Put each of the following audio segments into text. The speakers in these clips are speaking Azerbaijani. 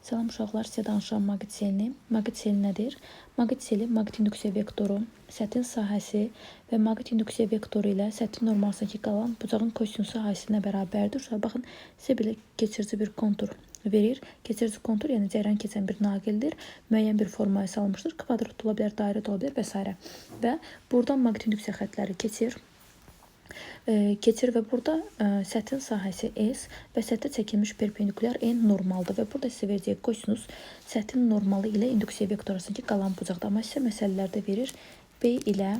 Salam uşaqlar, sizə danışıram maqnit selini. Maqnit seli nədir? Maqnit seli maqnit induksiya vektoru, sətin sahəsi və maqnit induksiya vektoru ilə sətin normal arasındakı qalan bucağın kosinus sahəsinə bərabərdir. Uşaqlar, baxın, sizə belə keçirici bir kontur verir. Keçirici kontur, yəni cəryan keçən bir naqildir. Müəyyən bir formaya salınmışdır. Kvadrat ola bilər, dairə ola bilər və s. Və buradan maqnit induksiya xəttləri keçir və burada sətin sahəsi S və sətə çəkilmiş perpendikulyar N normaldır və burada sizə verəcək kosinus sətin normalı ilə induksiya vektoru arasındakı qalan bucaqda. Amma sizə məsələlərdə verir B ilə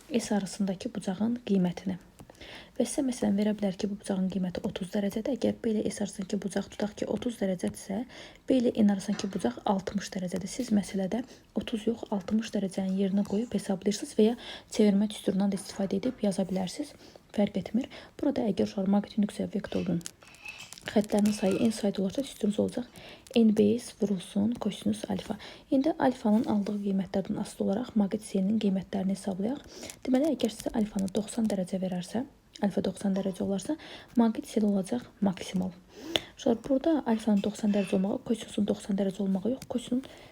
S arasındakı bucağın qiymətini. Və sizə məsələn verə bilər ki, bu bucağın qiyməti 30 dərəcədir. Əgər B ilə S arasındakı bucaq tutaq ki, 30 dərəcədirsə, B ilə N arasındakı bucaq 60 dərəcədir. Siz məsələdə 30 yox, 60 dərəcənin yerinə qoyub hesablayırsınız və ya çevirmə düsturundan da istifadə edib yaza bilərsiniz. Fərq etmir. Burada əgər uşaqlar maqnit induksiya vektorunun xəttlərinin sayı n sayda olarsa, düsturumuz olacaq NBS vurulsun kosinus alfa. İndi alfanın aldığı qiymətlərdən asılı olaraq maqnit selinin qiymətlərini hesablayaq. Deməli, əgər sizə alfanı 90 dərəcə verərsə, alfa 90 dərəcə olarsa, maqnit seli olacaq maksimal. Uşaqlar, burada alfanın 90 dərəcə olmağı, kosinusun 90 dərəcə olmağı yox,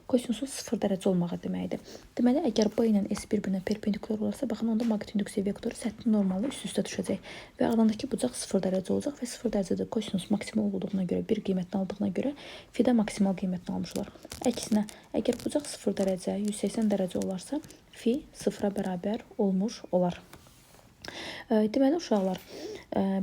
kosinusun 0 dərəcə olmağı deməkdir. Deməli, əgər B ilə S bir-birinə perpendikulyar olarsa, baxın, onda maqnit induksiya vektoru sətin normalı üst-üstə düşəcək və arasındakı bucaq 0 dərəcə olacaq və 0 dərəcədə kosinus maksimal olduğuna görə, bir qiymətini aldığına görə fi də maksimal qiymətini almış olar. Əksinə, əgər bucaq 0 dərəcə, 180 dərəcə olarsa, fi 0-a bərabər olmuş olar. Deməli, uşaqlar,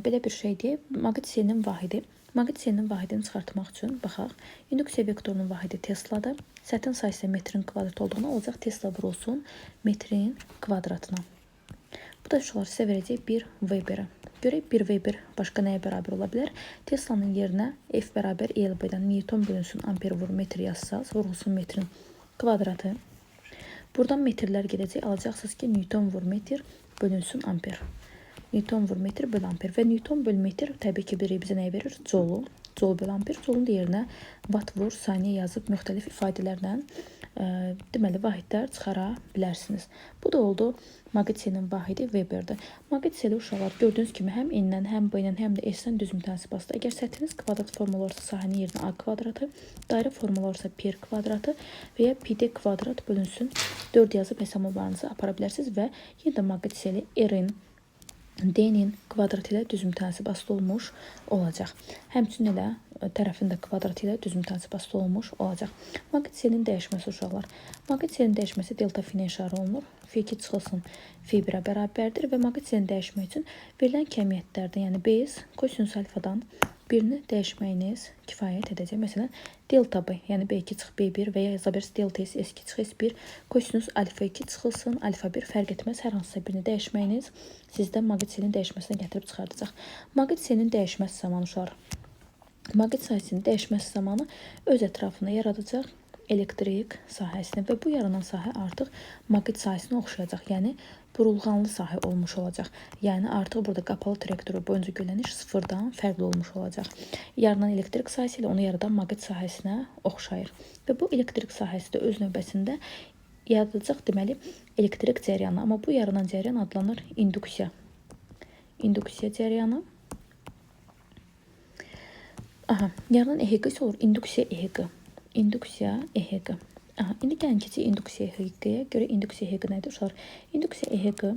belə bir şeydir. Maqnit selinin vahidi. Maqnit selinin vahidini çıxartmaq üçün baxaq. İnduksiya vektorunun vahidi Tesladır. Sətin sayısı metrin kvadratı olduğuna olacaq Tesla vurulsun metrin kvadratına. Bu da uşaqlar sizə verəcək 1 Weber'i. Görək 1 Weber başqa nəyə bərabər ola bilər? Teslanın yerinə F bərabər ELB-dən Newton bölünsün amper vur metr yazsaz, vurulsun metrin kvadratı. Buradan metrlər gedəcək. Alacaqsınız ki, Newton vur metr bölünsün amper. Newton vur metr böl amper və Newton böl metr təbii ki, biri bizə nəyə verir? Joule. Joule böl amper. Joule-un yerinə watt vur saniyə yazıb müxtəlif ifadələrlə deməli vahidlər çıxara bilərsiniz. Bu da oldu maqnit selinin vahidi Weber'dir. Maqnit seli uşaqlar gördüyünüz kimi həm N-dən, həm B-dən, həm də S-dən düz mütənasib asıdır. Əgər səthiniz kvadrat formalı olursa, sahənin yerinə A kvadratı, dairə formalı olursa pi kvadratı və ya pi d kvadrat bölünsün 4 yazıb hesablarınızı apara bilərsiniz və yenə də maqnit seli R-in D-nin kvadratı ilə düz mütənasib asılı olmuş olacaq. Həmçinin elə tərəfində kvadratı ilə düz mütənasib asılı olmuş olacaq. Maqnit selinin dəyişməsi uşaqlar. Maqnit selinin dəyişməsi delta fi ilə işarə olunur. Fi2 çıxılsın fi1-ə bərabərdir və maqnit selini dəyişmək üçün verilən kəmiyyətlərdən, yəni base kosinus alfadan birini dəyişməyiniz kifayət edəcək. Məsələn, delta B, yəni B2 çıx B1 və ya yazabiliriz delta S, S2 çıx S1, kosinus alfa 2 çıxılsın, alfa 1 fərq etməz. Hər hansısa birini dəyişməyiniz sizdə maqnit selinin dəyişməsinə gətirib çıxardacaq. Maqnit selinin dəyişməsi zamanı uşaqlar, maqnit sahəsinin dəyişməsi zamanı öz ətrafında yaradacaq elektrik sahəsini və bu yaranan sahə artıq maqnit sahəsinə oxşayacaq. Yəni, burulğanlı sahə olmuş olacaq. Yəni, artıq burada qapalı trayektoru boyunca görüləniş sıfırdan fərqli olmuş olacaq. Yaranan elektrik sahəsi ilə onu yaradan maqnit sahəsinə oxşayır. Və bu elektrik sahəsi də öz növbəsində yaradacaq deməli elektrik cəryanı. Amma bu yaranan cəryan adlanır induksiya. İnduksiya cəryanı. Yaranan EHQ isə olur induksiya EHQ. İnduksiya EHQ. İndi gəlin keçək induksiya EHQ-yə. Görə induksiya EHQ nədir uşaqlar? İnduksiya EHQ,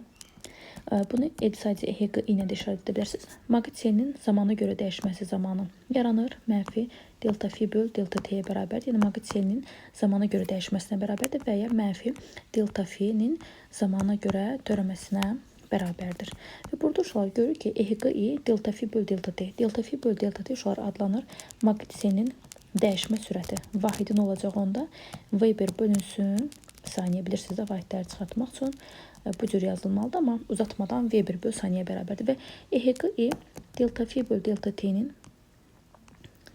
bunu sadəcə EHQ ilə də işarət edə bilərsiniz. Maqnit selinin zamana görə dəyişməsi zamanı yaranır. Mənfi delta fi böl delta t-yə bərabərdir. Yəni, maqnit selinin zamana görə dəyişməsinə bərabərdir və ya mənfi delta fi-nin zamana görə törəməsinə bərabərdir. Və burada uşaqlar görür ki, EHQ-i delta fi böl delta t. Delta fi böl delta t uşaqlar adlanır maqnit selinin dəyişmə sürəti. Vahidi nə olacaq onda? Weber bölünsün saniyə. Bilirsiniz də vahidləri çıxartmaq üçün bu cür yazılmalıdır, amma uzatmadan Weber böl saniyə bərabərdir. Və EHQ-i delta fi böl delta t-nin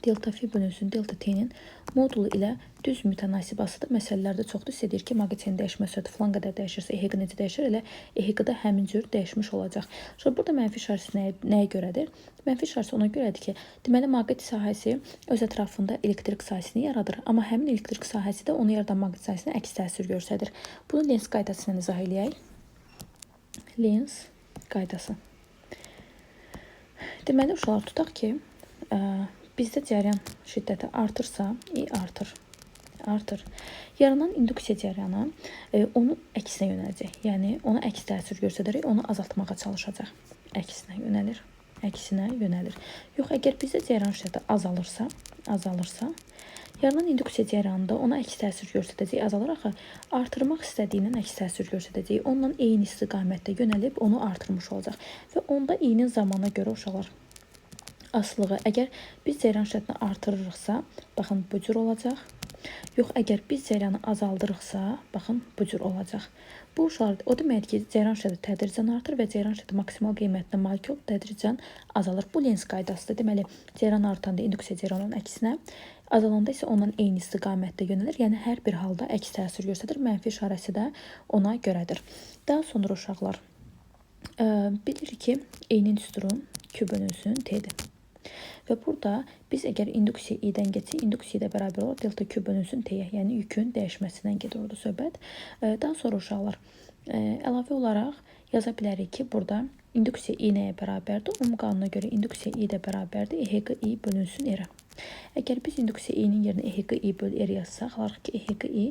delta fi bölünsün delta t-nin modulu ilə düz mütənasib asıdır. Məsələlərdə çoxdur. Sizə deyir ki, maqnit selinin dəyişmə sürəti filan qədər dəyişirsə, EHQ necə dəyişir? Elə EHQ-da həmin cür dəyişmiş olacaq. Sonra burada mənfi işarəsi nəyə görədir? Mənfi işarəsi ona görədir ki, deməli maqnit sahəsi öz ətrafında elektrik sahəsini yaradır. Amma həmin elektrik sahəsi də onu yaradan maqnit sahəsinə əks təsir göstərir. Bunu Lens qaydası ilə izah eləyək. Lens qaydası. Deməli, uşaqlar tutaq ki, bizdə cəryan şiddəti artırsa, I artır. Yaranan induksiya cəryanı onu əksinə yönələcək. Yəni ona əks təsir göstərərək onu azaltmağa çalışacaq. Əksinə yönəlir. Yox, əgər bizdə cəryan şiddəti azalırsa, yaranan induksiya cəryanında ona əks təsir göstərəcək, azalır axı. Artırmaq istədiyindən əks təsir göstərəcək. Onunla eyni istiqamətdə yönəlib onu artırmış olacaq. Və onda İ-nin zamana görə uşaqlar asılığı. Əgər biz cəryan şiddətini artırırıqsa, baxın bu cür olacaq. Yox, əgər biz cəryanı azaldırıqsa, baxın bu cür olacaq. Bu uşaqlar o deməkdir ki, cəryan şiddəti tədricən artır və cəryan şiddəti maksimal qiymətinə malik olub tədricən azalır. Bu Lens qaydasıdır. Deməli, cəryan artanda induksiya cəryanının əksinə, azalanda isə ondan eyni istiqamətdə yönəlir. Yəni hər bir halda əks təsir göstərir. Mənfi işarəsi də ona görədir. Daha sonra uşaqlar bilir ki, E-nin düsturu Q bölünsün T-dir. Və burada biz əgər induksiya I-dən geçsək, induksiya ilə bərabər olaraq delta Q bölünsün T-yə, yəni yükün dəyişməsindən gedir orada söhbət. Daha sonra uşaqlar əlavə olaraq yaza bilərik ki, burada induksiya I nəyə bərabərdir? Ohm qanununa görə induksiya I də bərabərdir EHQ I bölünsün R. Əgər biz induksiya I-nin yerinə EHQ I böl R yazsaq, alarıq ki, EHQ I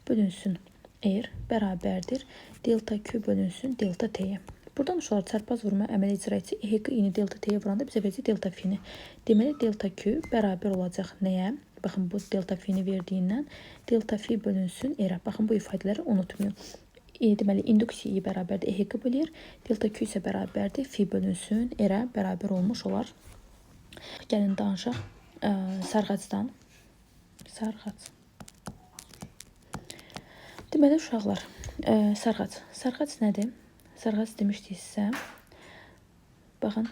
bölünsün R bərabərdir delta Q bölünsün delta T-yə. Buradan uşaqlar çarpaz vurma əməli icra etsə, EHQ I-ni delta T-yə vuranda bizə verəcək delta F-ni. Deməli, delta Q bərabər olacaq nəyə? Baxın, bu delta F-ni verdiyindən delta F bölünsün R. Baxın, bu ifadələri unutmayın. Deməli, induksiya I bərabərdir EHQ bölür, delta Q isə bərabərdir F bölünsün R-ə bərabər olmuş olar. Gəlin danışaq sarğacdan. Deməli, uşaqlar, sarğac nədir? Sarğac demişdik sizə. Baxın,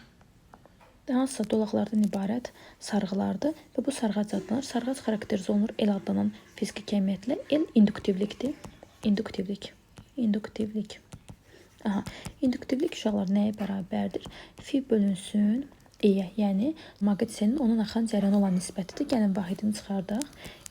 hansısa dolaqlardan ibarət sarğılardır və bu sarğac adlanır. Sarğac xarakterizə olunur L adlanan fiziki kəmiyyətlə. L induktivlikdir. İnduktivlik. İnduktivlik uşaqlar nəyə bərabərdir? Fi bölünsün E-yə, yəni maqnit onun axan cəryanı olan nisbətidir. Gəlin vahidini çıxardaq.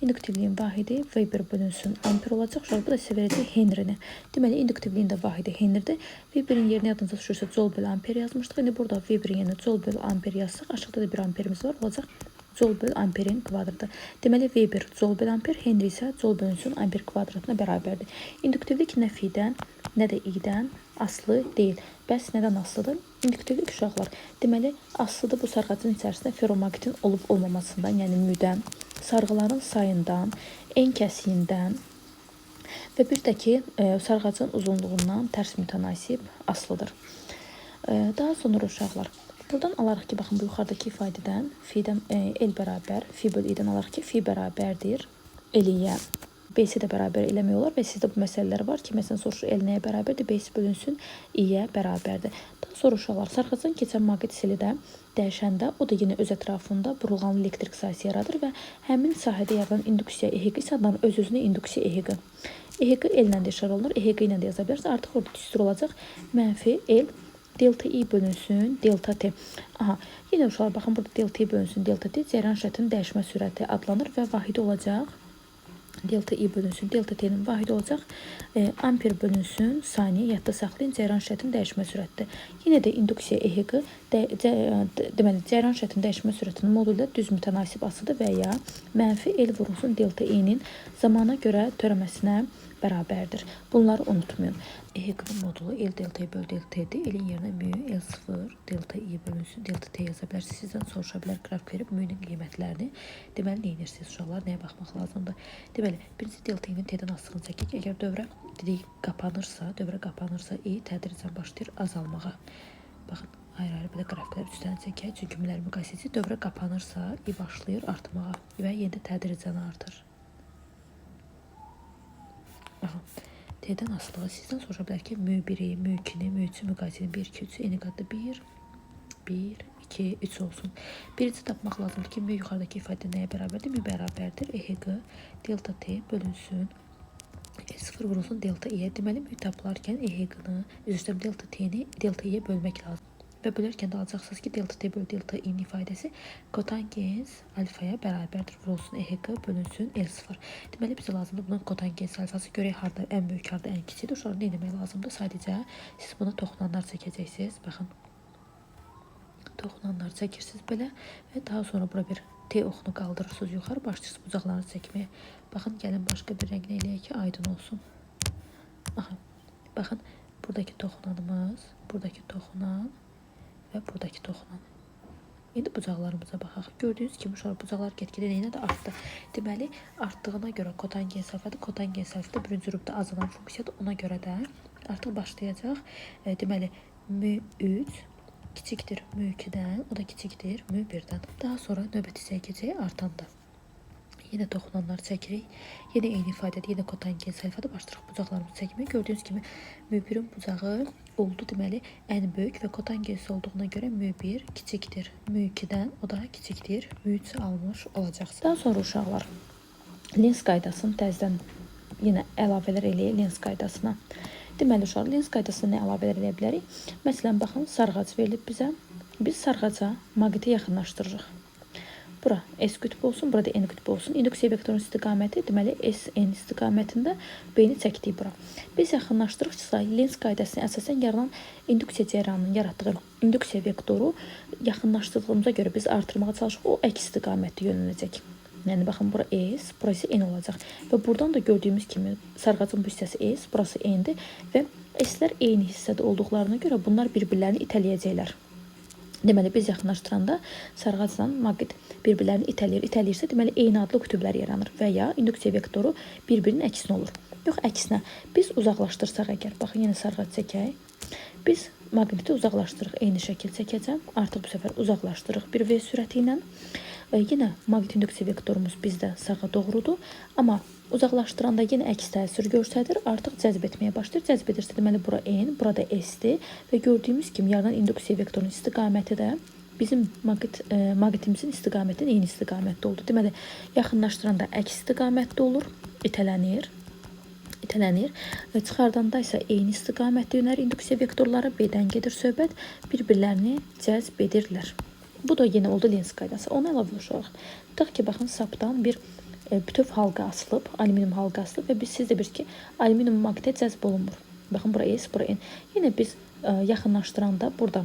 İnduktivliyin vahidi Weber bölünsün amper olacaq. Uşaqlar, bu da sizə verəcək Henrini. Deməli, induktivliyin də vahidi Henridir. Weberin yerinə yadınıza düşürsə Joule bölü amper yazmışdıq. İndi burada Weberin yerinə Joule bölü amper yazsaq, aşağıda da bir amperimiz var, olacaq Joule bölü amperin kvadratı. Deməli, Weber Joule bölü amper, Henry isə Joule bölünsün amper kvadratına bərabərdir. İnduktivlik nə Fi-dən, nə də I-dən aslı deyil. Bəs nədən aslıdır? İnduktivlik uşaqlar, deməli, aslıdır bu sarğacın içərisində ferromagnetin olub-olmamasından, yəni müdən, sarğıların sayından, en kəsiyindən və bir də ki, sarğacın uzunluğundan tərs mütənasib aslıdır. Daha sonra uşaqlar, buradan alarıq ki, baxın, bu yuxarıdakı ifadədən Fi-dən L bərabər, Fi bölü I-dən alarıq ki, Fi bərabərdir L-yə. B-si də bərabər eləmək olar və sizdə bu məsələlər var ki, məsələn, soruşur L nəyə bərabərdir, B-si bölünsün I-yə bərabərdir. Daha sonra uşaqlar, sarğacdan keçən maqnit seli də dəyişəndə, o da yine öz ətrafında burulğanlı elektrik sahəsi yaradır və həmin sahədə yaradan induksiya EHQ isə adlanır öz-özünə induksiya EHQ. EHQ L-lə də işarə olunur, EHQ ilə də yaza bilərsiniz. Artıq orada düstur olacaq mənfi L delta I bölünsün delta T. Yenə uşaqlar, baxın, burada delta I bölünsün delta T cəryan şiddətinin dəyişmə sürəti adlanır və vahidi olacaq delta I bölünsün delta T-nin vahidi olacaq amper bölünsün saniyə, yadda saxlayın, cəryan şiddətinin dəyişmə sürətidir. Yenə də induksiya EHQ deməli, cəryan şiddətinin dəyişmə sürətinin modulda düz mütənasib asıdır və ya mənfi L vurulsun delta I-nin zamana görə törəməsinə bərabərdir. Bunları unutmayın. EHQ-nun modulu L delta I böl delta T-dir. L-in yerinə mü L0 delta I bölünsün delta T yaza bilərsiniz. Sizdən soruşa bilər qrafik verib mü'nin qiymətlərini. Deməli, nə edirsiniz uşaqlar? Nəyə baxmaq lazımdır? Deməli, birinci delta I-nin T-dən asılığını çəkək. Əgər dövrə qapanırsa, I tədricən başlayır azalmağa. Baxın, ayrı-ayrı belə qrafiklər üstdən çəkək. Çünki mülər müqayisəsi dövrə qapanırsa, I başlayır artmağa və yenə tədricən artır. T-dən asılığı sizdən soruşa bilər ki, mü1-i, mü2-ni, mü3-ü müqayisəni 1, 2, 3, eni qatı 1, 2, 3 olsun. Birinci tapmaq lazımdır ki, mü yuxarıdakı ifadə nəyə bərabərdir? Mü bərabərdir EHQ delta T bölünsün S0 vurulsun delta I-yə. Deməli, mü tapılarkən EHQ-nı, üzrəm delta T-ni delta I-yə bölmək lazım. Və bölərkən də alacaqsınız ki, delta T böl delta I-nin ifadəsi kotangens alfaya bərabərdir. Vurulsun EHQ bölünsün L0. Deməli, bizə lazımdır bunun kotangens alfası. Görək harda ən böyük, harda ən kiçikdir. Uşaqlar, nə etmək lazımdır? Sadəcə siz buna toxunanlar çəkəcəksiniz. Baxın, toxunanlar çəkirsiniz belə və daha sonra bura bir T oxunu qaldırırsınız yuxarı, başlayırsınız bucaqlarınızı çəkməyə. Baxın, gəlin başqa bir rənglə eləyək ki, aydın olsun. Aha, baxın, buradakı toxunanımız, buradakı toxunan və buradakı toxunan. İndi bucaqlarımıza baxaq. Gördüyünüz kimi uşaqlar bucaqlar get-gedə nəyinə də artdı. Deməli, artdığına görə kotangen səlfəti, kotangen səlfəti birinci qrupda azalan funksiyadır. Ona görə də artıq başlayacaq. Deməli, μ3 kiçikdir μ2-dən, o da kiçikdir μ1-dən. Daha sonra növbəti hissəyə keçək, artanda. Yenə toxunanları çəkirik. Yenə eyni ifadədir. Yenə kotangen səlfəti başlayırıq bucaqlarımızı çəkməyə. Gördüyünüz kimi μ1-in bucağı oldu, deməli, ən böyük və kotangensi olduğuna görə μ1 kiçikdir μ2-dən, o da kiçikdir μ3 almış olacaqsınız. Daha sonra uşaqlar lens qaydasını təzədən yenə əlavələr eləyək lens qaydasına. Deməli, uşaqlar lens qaydasına nə əlavələr eləyə bilərik? Məsələn, baxın, sarğac verilib bizə. Biz sarğaca maqniti yaxınlaşdırırıq. Bura S qütbü olsun, burada N qütbü olsun. İnduksiya vektorunun istiqaməti, deməli, SN istiqamətində B-ni çəkdik bura. Biz yaxınlaşdırıqsa, lens qaydasına əsasən yaranan induksiya cəryanının yaratdığı induksiya vektoru yaxınlaşdırdığımıza görə biz artırmağa çalışırıq, o əks istiqamətdə yönələcək. Yəni, baxın, bura S, burası N olacaq. Və buradan da gördüyümüz kimi sarğacın bu hissəsi S, burası N-dir və S-lər eyni hissədə olduqlarına görə bunlar bir-birlərini itələyəcəklər. Deməli, biz yaxınlaşdıranda sarğacla maqnit bir-birlərini itələyir. İtələyirsə, deməli, eyni adlı qütüblər yaranır və ya induksiya vektoru bir-birinin əksinə olur. Yox, əksinə, biz uzaqlaşdırsaq əgər, baxın, yenə sarğac çəkək. Biz maqniti uzaqlaşdırırıq, eyni şəkil çəkəcəm. Artıq bu səfər uzaqlaşdırırıq 1V sürəti ilə. Yenə maqnit induksiya vektorumuz bizdə sağa doğrudur. Amma uzaqlaşdıranda yenə əks təsir göstərir. Artıq cəzb etməyə başlayır. Cəzb edirsə, deməli, bura N, burada S-dir. Və gördüyümüz kimi yaranan induksiya vektorunun istiqaməti də bizim maqnitimizin istiqamətinin eyni istiqamətdə oldu. Deməli, yaxınlaşdıranda əks istiqamətdə olur, itələnir. Çıxardanda isə eyni istiqamətdə yönəlir induksiya vektorları, B-dən gedir söhbət, bir-birlərini cəzb edirlər. Bu da yenə oldu lens qaydası. Ona əlavə oluşaq. Tutaq ki, baxın, sapdan bir bütöv halqa asılıb, alüminium halqa asılıb və siz də bilirsiniz ki, alüminium maqnitə cəzb olunmur. Baxın, bura S, bura N. Yenə biz yaxınlaşdıranda burada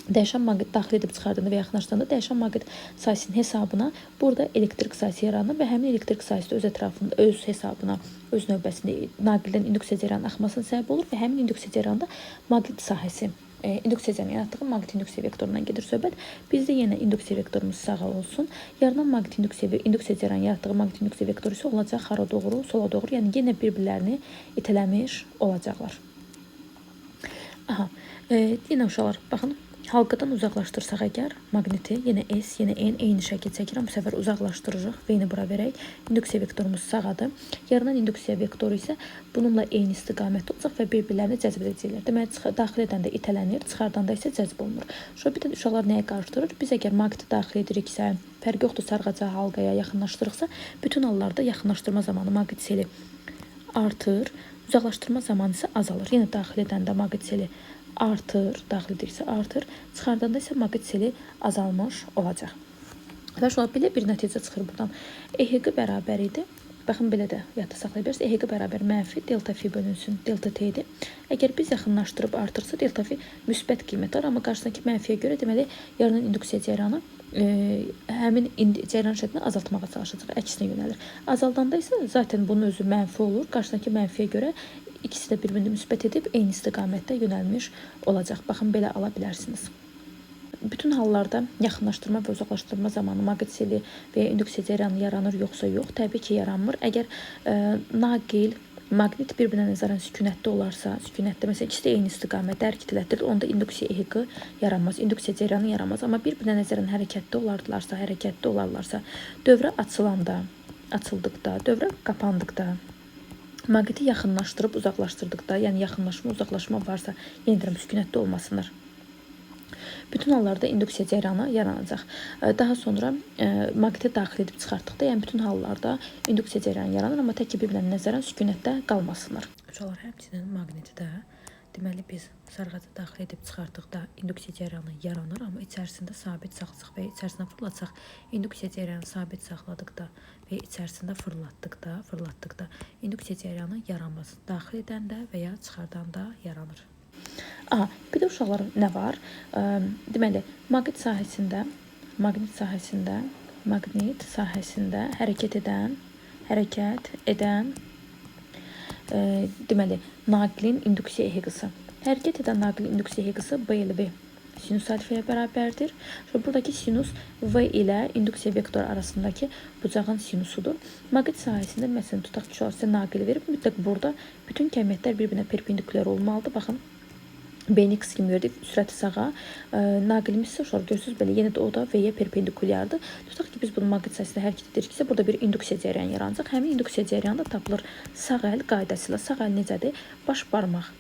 dəyişən maqnit daxil edib çıxardığında və yaxınlaşdıranda dəyişən maqnit sayəsinin hesabına burada elektrik sayısı yaranır və həmin elektrik sayısı da öz ətrafında, öz hesabına, öz növbəsində naqildən induksiya cəryanının axmasına səbəb olur və həmin induksiya cəryanında maqnit sahəsi, induksiya cəryanı yaratdığı maqnit induksiya vektorundan gedir söhbət. Bizdə yenə induksiya vektorumuz sağa olsun. Yaranan maqnit induksiya cəryanı yaratdığı maqnit induksiya vektoru isə olacaq hara doğru, sola doğru, yəni yenə bir-birlərini itələmiş olacaqlar. Aha, yenə uşaqlar, baxın. Halqadan uzaqlaşdırsaq əgər maqniti, yenə S, yenə N eyni şəkil çəkirəm. Bu səfər uzaqlaşdırırıq və yenə bura verək. İnduksiya vektorumuz sağadır. Yaranan induksiya vektoru isə bununla eyni istiqamətdə olacaq və bir-birlərini cəzb edəcəklər. Deməli, daxil edəndə itələnir, çıxardanda isə cəzb olunur. Bir də uşaqlar nəyə qarışdırır? Biz əgər maqniti daxil ediriksə, fərqi yoxdur, sarğaca, halqaya yaxınlaşdırıqsa, bütün hallarda yaxınlaşdırma zamanı maqnit seli artır, uzaqlaşdırma zamanı isə azalır. Yenə daxil edəndə maqnit seli artır, daxil edirsə artır, çıxardanda isə maqnit seli azalmış olacaq. Və belə bir nəticə çıxır buradan. EHQ bərabər idi. Baxın, belə də yadda saxlaya bilərsiniz. EHQ bərabər mənfi delta fi bölünsün delta t-dir. Əgər biz yaxınlaşdırıb artırsa, delta fi müsbət qiymət var, amma qarşısındakı mənfiyə görə deməli yaranan induksiya cəryanı həmin cəryan şəklini azaltmağa çalışacaq, əksinə yönəlir. Azaldanda isə zaten bunun özü mənfi olur. Qarşısındakı mənfiyə görə ikisi də bir-birini müsbət edib eyni istiqamətdə yönəlmiş olacaq. Baxın, belə ala bilərsiniz. Bütün hallarda yaxınlaşdırma və uzaqlaşdırma zamanı maqnit seli və ya induksiya cəryanı yaranır yoxsa yox? Təbii ki, yaranmır. Əgər naqil maqnit bir-birinə nəzərən sükunətdə olarsa, sükunətdə məsələn ikisi də eyni istiqamətdə hərəkət etdirilir, onda induksiya EHQ yaranmaz, induksiya cəryanı yaranmaz. Amma bir-birinə nəzərən hərəkətdə olarlarsa, dövrə açılanda, açıldıqda, dövrə qapandıqda, maqniti yaxınlaşdırıb uzaqlaşdırdıqda, yəni yaxınlaşma, uzaqlaşma varsa, yenə deyirəm, sükunətdə olmasınlar. Bütün hallarda induksiya cəryanı yaranacaq. Daha sonra maqniti daxil edib çıxartdıqda, yəni bütün hallarda induksiya cəryanı yaranır, amma tək ki bir-birlərinə nəzərən sükunətdə qalmasınlar. Uşaqlar, həmçinin maqnitidə deməli biz sarğacı daxil edib çıxartdıqda induksiya cəryanı yaranır, amma içərisində sabit saxlasaq və içərisinə fırlatsaq, induksiya cəryanı sabit saxladıqda və içərisində fırlatdıqda induksiya cəryanı yaranmaz. Daxil edəndə və ya çıxardanda yaranır. Bir də uşaqlar nə var? Deməli, maqnit sahəsində maqnit sahəsində hərəkət edən deməli, naqilin induksiya ehqısı. Hərəkət edən naqilin induksiya ehqısı B ilə V sinus alfaya bərabərdir. Buradakı sinus V ilə induksiya vektoru arasındakı bucağın sinusudur. Maqnit sahəsində məsələn tutaq ki, sizə naqili verib, mütləq burada bütün kəmiyyətlər bir-birinə perpendikulyar olmalıdır. Baxın, B-ni x kimi verdik, sürəti sağa. Naqilimiz isə uşaq görürsünüz, belə yenə də o da V-yə perpendikulyardır. Tutaq ki, biz bunu maqnit sahəsində hərəkət ediriksə, burada bir induksiya cəryanı yaranacaq. Həmin induksiya cəryanı da tapılır sağ əl qaydasıyla. Sağ əl necədir? Baş barmaq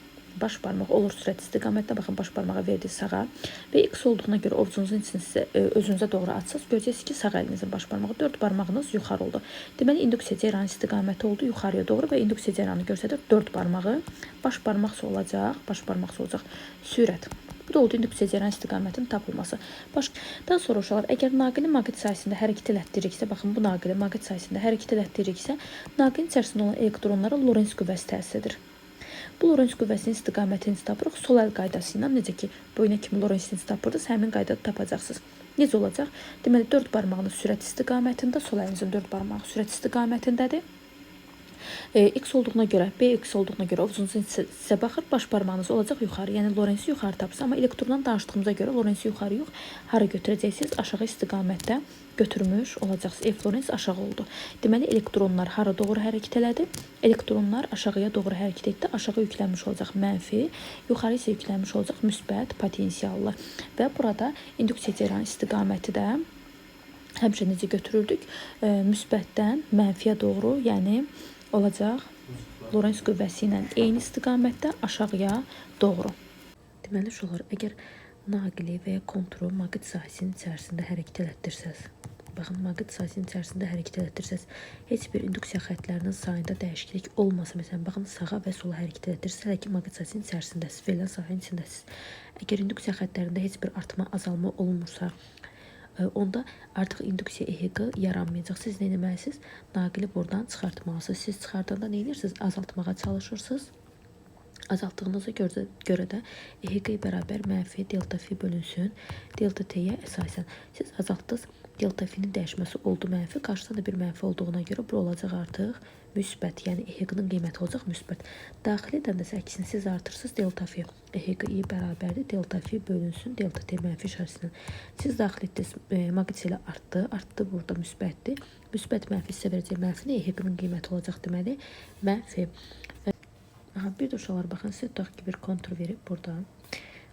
olur sürət istiqamətdə. Baxın, baş barmağa verdik sağa və x olduğuna görə ovucunuzun içini sizə özünüzə doğru açsaz, görəcəksiniz ki, sağ əlinizin baş barmağı, 4 barmağınız yuxarı oldu. Deməli, induksiya cəryanı istiqaməti oldu yuxarıya doğru və induksiya cəryanı göstərir 4 barmağı. Baş barmaq olacaq, sürət. Bu da oldu induksiya cəryanı istiqamətinin tapılması. Daha sonra uşaqlar, əgər naqili maqnit sahəsində hərəkət elətdiriksə, baxın, bu naqili maqnit sahəsində hərəkət elətdiriksə, naqilin içərisində olan elektronlara Lorentz qüvvəsi təsir edir. Bu Lorentz qüvvəsinin istiqamətini tapırıq sol əl qaydası ilə. Necə ki, boyuna kimi Lorentz tapırdınız, həmin qaydada tapacaqsınız. Necə olacaq? Deməli, 4 barmağınız sürət istiqamətində, sol əlinizin 4 barmağı sürət istiqamətindədir. X olduğuna görə, BX olduğuna görə ovucunuzun sizə baxır, baş barmağınız olacaq yuxarı. Yəni, Lorentzi yuxarı tapsın. Amma elektrondan danışdığımıza görə Lorentzi yuxarı yox, hara götürəcəksiniz? Aşağı istiqamətdə götürmüş olacaqsınız. F Lorentz aşağı oldu. Deməli, elektronlar hara doğru hərəkət elədi? Elektronlar aşağıya doğru hərəkət etdi. Aşağı yüklənmiş olacaq mənfi, yuxarı isə yüklənmiş olacaq müsbət potensiallı. Və burada induksiya cəryanı istiqaməti də həmişə necə götürürdük? Müsbətdən mənfiyə doğru, yəni olacaq Lorentz qüvvəsi ilə eyni istiqamətdə aşağıya doğru. Deməli, uşaqlar, əgər naqili və ya konturu maqnit sahəsinin içərisində hərəkət elətdirsəz, baxın, maqnit sahəsinin içərisində hərəkət elətdirsəz, heç bir induksiya xəttlərinin sayında dəyişiklik olmasa, məsələn, baxın, sağa və sola hərəkət elətdirsəz, ki, maqnit sahəsinin içərisindəsiz, verilən sahənin içindəsiz. Əgər induksiya xəttlərində heç bir artma, azalma olmursa, onda artıq induksiya ehqı yaranmayacaq. Siz nə etməlisiniz? Naqili buradan çıxartmalısınız. Siz çıxardanda nə edirsiniz? Azaltmağa çalışırsınız. Azaltdığınıza görə də ehqi bərabər mənfi delta fi bölünsün delta t-yə əsasən. Siz azaltdınız, delta fi-nin dəyişməsi oldu mənfi. Qarşısında da bir mənfi olduğuna görə bu olacaq artıq müsbət. Yəni ehqinin qiyməti olacaq müsbət. Daxili dənəsə əkisini siz artırsınız delta fi. Ehqi bərabərdir delta fi bölünsün delta t mənfi işarəsindən. Siz daxil etdiniz, maqnit ilə artdı burada müsbətdir. Müsbət mənfi sizə verəcək mənfini ehqinin qiyməti olacaq deməli mənfi. Bir də uşaqlar, baxın, sizə tutaq ki, bir kontur verib buradan.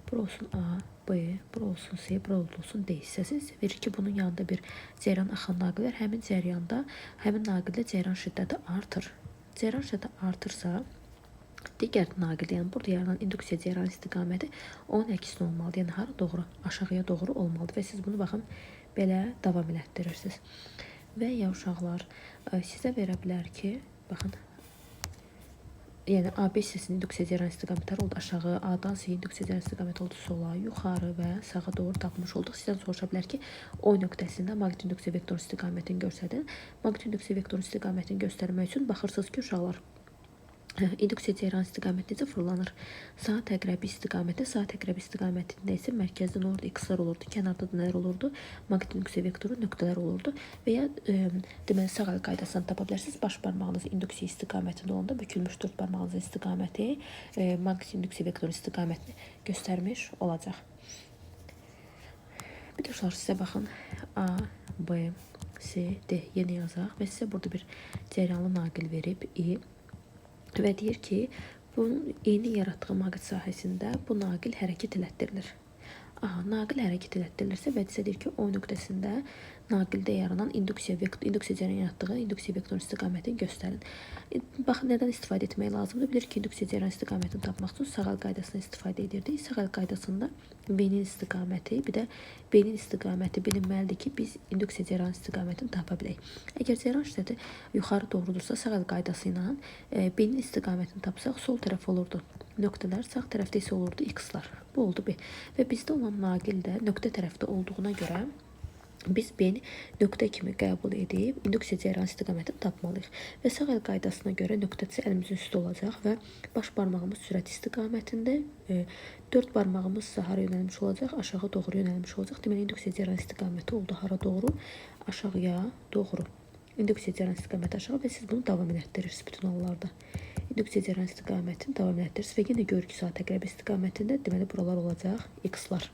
Bura olsun A, B, bura olsun C, bura olsun D hissəsi. Verir ki, bunun yanında bir cəryan axan naqil var. Həmin cəryanda, həmin naqildə cəryan şiddəti artır. Cəryan şiddəti artırsa, digər naqildə, yəni burada yaranan induksiya cəryan istiqaməti onun əksinə olmalıdır. Yəni, hara doğru? Aşağıya doğru olmalıdır. Və siz bunu, baxın, belə davam elətdirirsiniz. Və ya uşaqlar, sizə verə bilər ki, baxın, yəni AB hissəsinin induksiya cəryan istiqamətləri oldu aşağı, A-dan C induksiya cəryan istiqaməti oldu sola, yuxarı və sağa doğru tapmış olduq. Sizdən soruşa bilər ki, O nöqtəsində maqnit induksiya vektoru istiqamətini göstərin. Maqnit induksiya vektoru istiqamətini göstərmək üçün baxırsınız ki, uşaqlar, induksiya cəryan istiqaməti necə fırlanır? Saat əqrəbi istiqamətində isə mərkəzdə nə olurdu? X-lar olurdu, kənarda da nələr olurdu? Maqnit induksiya vektoru nöqtələr olurdu. Və ya deməli, sağ əl qaydasını tapa bilərsiniz. Baş barmağınız induksiya istiqamətində olanda bükülmüş 4 barmağınızın istiqaməti maqnit induksiya vektoru istiqamətini göstərmiş olacaq. Bir də uşaqlar, sizə baxın, A, B, C, D yeni yazaq və sizə burada bir cəryanlı naqil verib, I və deyir ki, bunun eyni yaratdığı maqnit sahəsində bu naqil hərəkət elətdirilir. Naqil hərəkət elətdirilirsə və deyir ki, O nöqtəsində naqildə yaranan induksiya cəryan yaratdığı induksiya vektoru istiqamətini göstərin. Baxın, nədən istifadə etmək lazımdır? Bilir ki, induksiya cəryan istiqamətini tapmaq üçün sağ əl qaydasını istifadə edirdik. Sağ əl qaydasında B-nin istiqaməti, bir də B-nin istiqaməti bilinməlidir ki, biz induksiya cəryan istiqamətini tapa bilək. Əgər cəryan şiddəti yuxarı doğrudursa, sağ əl qaydası ilə B-nin istiqamətini tapsaq, sol tərəf olurdu nöqtələr, sağ tərəfdə isə olurdu X-lar. Bu oldu B. Və bizdə olan naqil də nöqtə tərəfdə olduğuna görə Biz B-ni nöqtə kimi qəbul edib induksiya cəryanı istiqamətini tapmalıyıq. Və sağ əl qaydasına görə nöqtəçi əlimizin üstü olacaq və baş barmağımız sürət istiqamətində, 4 barmağımız isə hara yönəlmiş olacaq? Aşağı doğru yönəlmiş olacaq. Deməli, induksiya cəryanı istiqaməti oldu hara doğru? Aşağıya doğru. İnduksiya cəryanı istiqaməti aşağı və siz bunu davam elətdirirsiniz bütün hallarda. İnduksiya cəryanı istiqamətini davam elətdirirsiniz və yenə görürük ki, saat əqrəbi istiqamətində deməli buralar olacaq x-lar.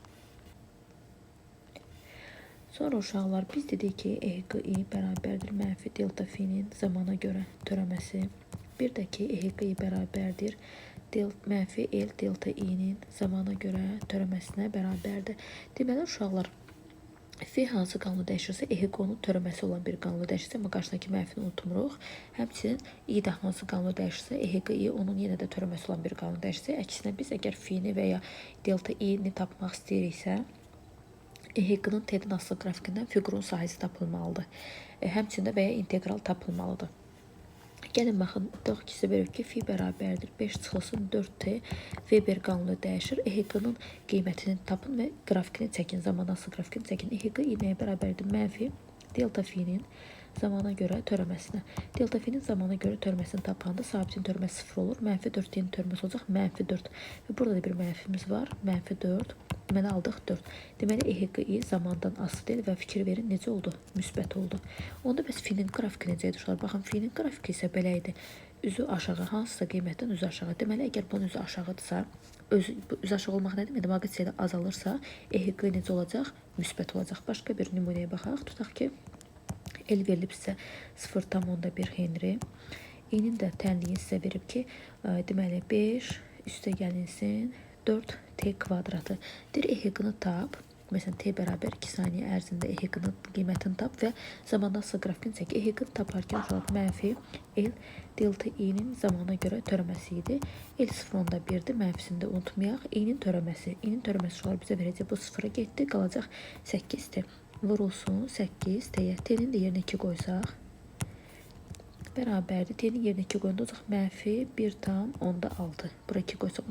Sonra uşaqlar biz dedik ki, EHQI bərabərdir mənfi delta f-nin zamana görə törəməsi. Bir də ki, EHQI bərabərdir mənfi L delta i-nin zamana görə törəməsinə bərabərdir. Deməli uşaqlar, f hansı qanunu dəyişirsə, EHQ-nun törəməsi olan bir qanunu dəyişirsə, amma qarşıdakı mənfini unutmuruq. Həmçinin i də hansı qanunu dəyişirsə, EHQI onun yenə də törəməsi olan bir qanunu dəyişirsə, əksinə biz əgər f-ni və ya delta i-ni tapmaq istəyiriksə, EHQ-nun T-dən asılı qrafikindən fiqurun sahəsi tapılmalıdır. Həmçində və ya integral tapılmalıdır. Gəlin baxın, ki, sizə veririk ki, fi bərabərdir 5 çıxılsın 4T Weber qanunu dəyişir. EHQ-nun qiymətini tapın və qrafikini çəkin, zaman asılı qrafikini çəkin. EHQ nəyə bərabərdir? Mənfi delta f-nin zamana görə törəməsinə. Delta f-nin zamana görə törəməsini tapanda sabitin törəməsi 0 olur. Mənfi 4T-nin törəməsi olacaq mənfi 4. Və burada da bir mənfimiz var. Mənfi 4. Deməli aldıq 4. Deməli EHQI zamandan asılı deyil və fikir verin necə oldu? Müsbət oldu. Onda bəs f-nin qrafiki necə idi? Baxın, f-nin qrafiki isə belə idi. Üzü aşağı, hansısa qiymətdən üzü aşağı. Deməli əgər bunun üzü aşağıdırsa, üzü aşağı olmaq nə deməkdir? Vaqit sayıda azalırsa, EHQI necə olacaq? Müsbət olacaq. Başqa bir nümunəyə baxaq. Tutaq ki, L verilib sizə 0,1 Henry. İ'nin də tənliyi sizə verib ki, deməli 5 üstə gəlinsin 4T kvadratı. Deyir EHQ-nı tap. Məsələn, T bərabər 2 saniyə ərzində EHQ-nın qiymətini tap və zamandan asılı qrafikini çək. EHQ-nı taparkən mənfi L delta i-nin zamana görə törəməsi idi. L 0,1-dir, mənfisini də unutmayaq. I-nin törəməsi bizə verəcək. Bu 0-a getdi, qalacaq 8-dir. Vurulsun 8 T-yə. T-nin də yerinə 2 qoysaq bərabərdir. T-nin yerinə 2 qoyunda olacaq mənfi 1,6. Bura 2 qoysaq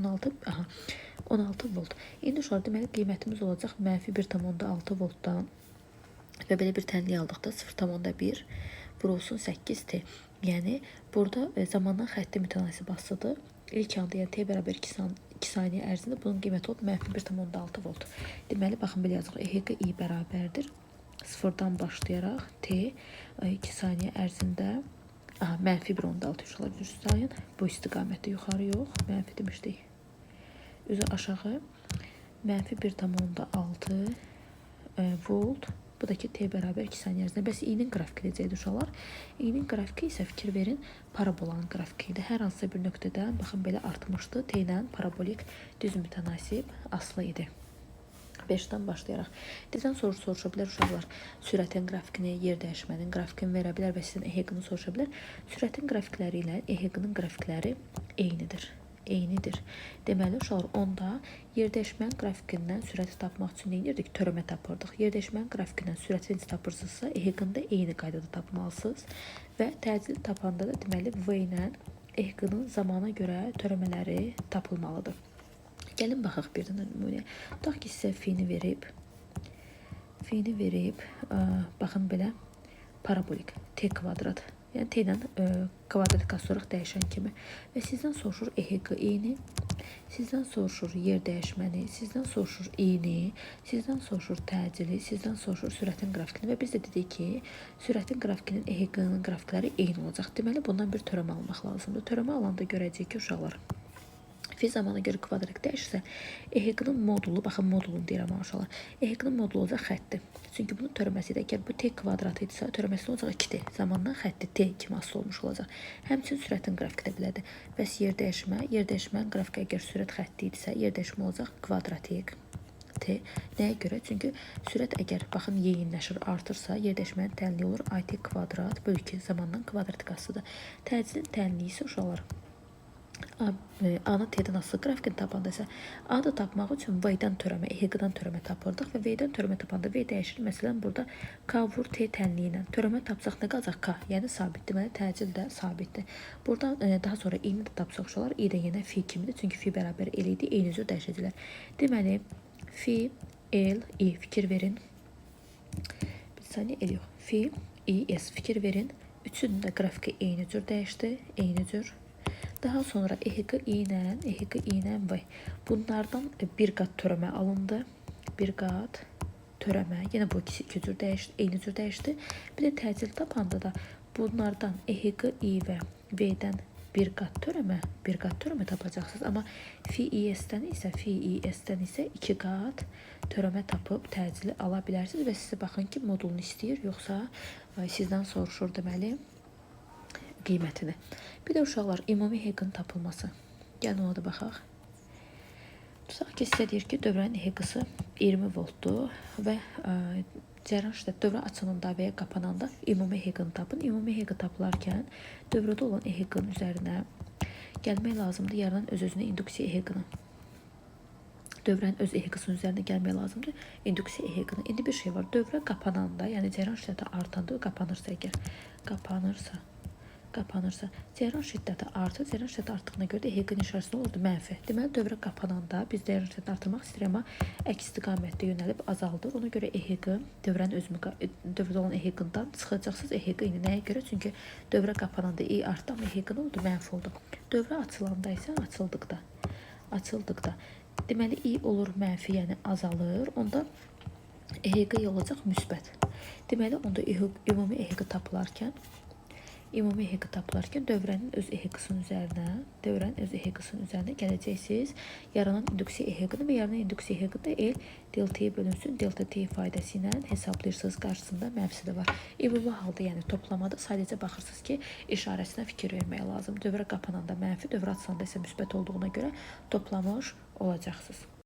16 volt. İndi uşaqlar deməli qiymətimiz olacaq mənfi 1,6 voltdan və belə bir tənliyi aldıqda 0,1 vurulsun 8T. Yəni burada zamandan xətti mütənasib asılıdır. İlk anda yəni T bərabər 2 saniyə ərzində bunun qiyməti olub mənfi 1,6 volt. Deməli baxın belə yazıq. EHQI bərabərdir. 0-dan başlayaraq T 2 saniyə ərzində mənfi 1,6 uşaqlar düz sayın. Bu istiqamətdə yuxarı yox, mənfi demişdik. Üzü aşağı mənfi 1,6 volt. Bu da ki T bərabər 2 saniyə ərzində. Bəs i-nin qrafiki necə idi uşaqlar? I-nin qrafiki isə fikir verin parabolanın qrafiki idi. Hər hansısa bir nöqtədən baxın belə artmışdı. T ilə parabolik düz mütənasib asılı idi. 5-dən başlayaraq. Bizdən soruşa bilər uşaqlar. Sürətin qrafikini, yer dəyişmənin qrafikini verə bilər və sizin EHQ-nı soruşa bilər. Sürətin qrafikləri ilə EHQ-nın qrafikləri eynidir. Deməli uşaqlar onda yer dəyişmənin qrafikindən sürəti tapmaq üçün nə edirdik? Törəmə tapırdıq. Yer dəyişmənin qrafikindən sürəti necə tapırsınızsa, EHQ-nı da eyni qaydada tapmalısınız və təcili tapanda da deməli V ilə EHQ-nın zamana görə törəmələri tapılmalıdır. Gəlin baxaq bir dənə nümunəyə. Tutaq ki, sizə f-ni verib, baxın belə parabolik T kvadrat. Yəni T ilə kvadratik asırıq dəyişən kimi. Və sizdən soruşur EHQI-ni, sizdən soruşur yer dəyişməni, sizdən soruşur i-ni, sizdən soruşur təcili, sizdən soruşur sürətin qrafikini. Və biz də dedik ki, sürətin qrafikinin EHQ-nın qrafikləri eyni olacaq. Deməli, bundan bir törəmə almaq lazımdır. Törəmə alanda görəcəyik ki, uşaqlar, f zamana görə kvadrat dəyişirsə, EHQ-nın modulu, baxın modulunu deyirəm uşaqlar, EHQ-nın modulu olacaq xətti. Çünki bunun törəməsi də, əgər bu T kvadratı idisə, törəməsi olacaq 2T. Zamandan xətti T kimi asılı olmuş olacaq. Həmçinin sürətin qrafiki də belədir. Bəs yer dəyişmənin qrafiki əgər sürət xətti idisə, yer dəyişmə olacaq kvadratik T. Nəyə görə? Çünki sürət əgər, baxın, yeyinləşir, artırsa, yer dəyişmənin tənliyi olur IT kvadrat bölgü zamandan kvadratik asılıdır. Təcilin tənliyi isə uşaqlar, A-nı T-dən asılı qrafikini tapanda isə A-da tapmaq üçün V-dən törəmə, EHQ-dan törəmə tapırdıq və V-dən törəmə tapanda V dəyişir. Məsələn, burada K vur T tənliyi ilə törəmə tapsaq nə qalacaq? K, yəni sabit. Deməli, təcil də sabitdir. Buradan daha sonra i-ni də tapsaq uşaqlar, i də yenə fi kimidir. Çünki fi bərabər L idi, eyni üzrə dəyişəcəklər. Deməli, fi, L, i fikir verin. saniyə el yox. Fi, is fikir verin. Üçünün də qrafiki eyni cür dəyişdi, eyni cür. Daha sonra ehq ilə və bunlardan bir qat törəmə alındı. Bir qat törəmə. Yenə bu ikisi iki cür dəyişdi, eyni cür dəyişdi. Bir də təcil tapanda da bunlardan ehq, i və v-dən bir qat törəmə tapacaqsınız. Amma fi isdən isə iki qat törəmə tapıb təcili ala bilərsiniz və sizə baxın ki, modulunu istəyir, yoxsa sizdən soruşur deməli qiymətini. Bir də uşaqlar, ümumi ehqin tapılması. Gəlin ona da baxaq. Tutaq ki, sizə deyir ki, dövrənin ehqısı 20 voltdur və cəryan şiddət dövrə açılanda və ya qapananda ümumi ehqini tapın. Ümumi ehqi tapılarkən dövrədə olan ehqin üzərinə gəlmək lazımdır. Yaranan öz-özünə induksiya ehqini. Dövrənin öz ehqisinin üzərinə gəlmək lazımdır. İnduksiya ehqini. İndi bir şey var. Dövrə qapananda, yəni cəryan şiddəti artanda, qapanırsa əgər, qapanırsa, cəryan şiddəti artır. Cəryan şiddəti artdığına görə də ehqin işarəsi nə olurdu? Mənfi. Deməli, dövrə qapananda biz cəryan şiddətini artırmaq istəyir, amma əks istiqamətdə yönəlib azaldır. Ona görə ehqi, dövrədə olan ehqindən çıxacaqsınız ehqi. Nəyə görə? Çünki dövrə qapananda i artdı, amma ehqi nə oldu? Mənfi oldu. Dövrə açılanda isə açıldıqda. Deməli, i olur mənfi, yəni azalır. Onda ehqi olacaq müsbət. Deməli, onda ümumi ehqi tapılarkən dövrənin öz ehqisinin üzərinə gələcəksiniz. Yaranan induksiya ehqini və yaranan induksiya ehqini də el delta-ya bölünsün, delta t faydası ilə hesablayırsınız. Qarşısında mənfisi də var. Ümumi halda, yəni toplamada sadəcə baxırsınız ki, işarəsinə fikir vermək lazım. Dövrə qapananda mənfi, dövrə açılanda isə müsbət olduğuna görə toplamış olacaqsınız.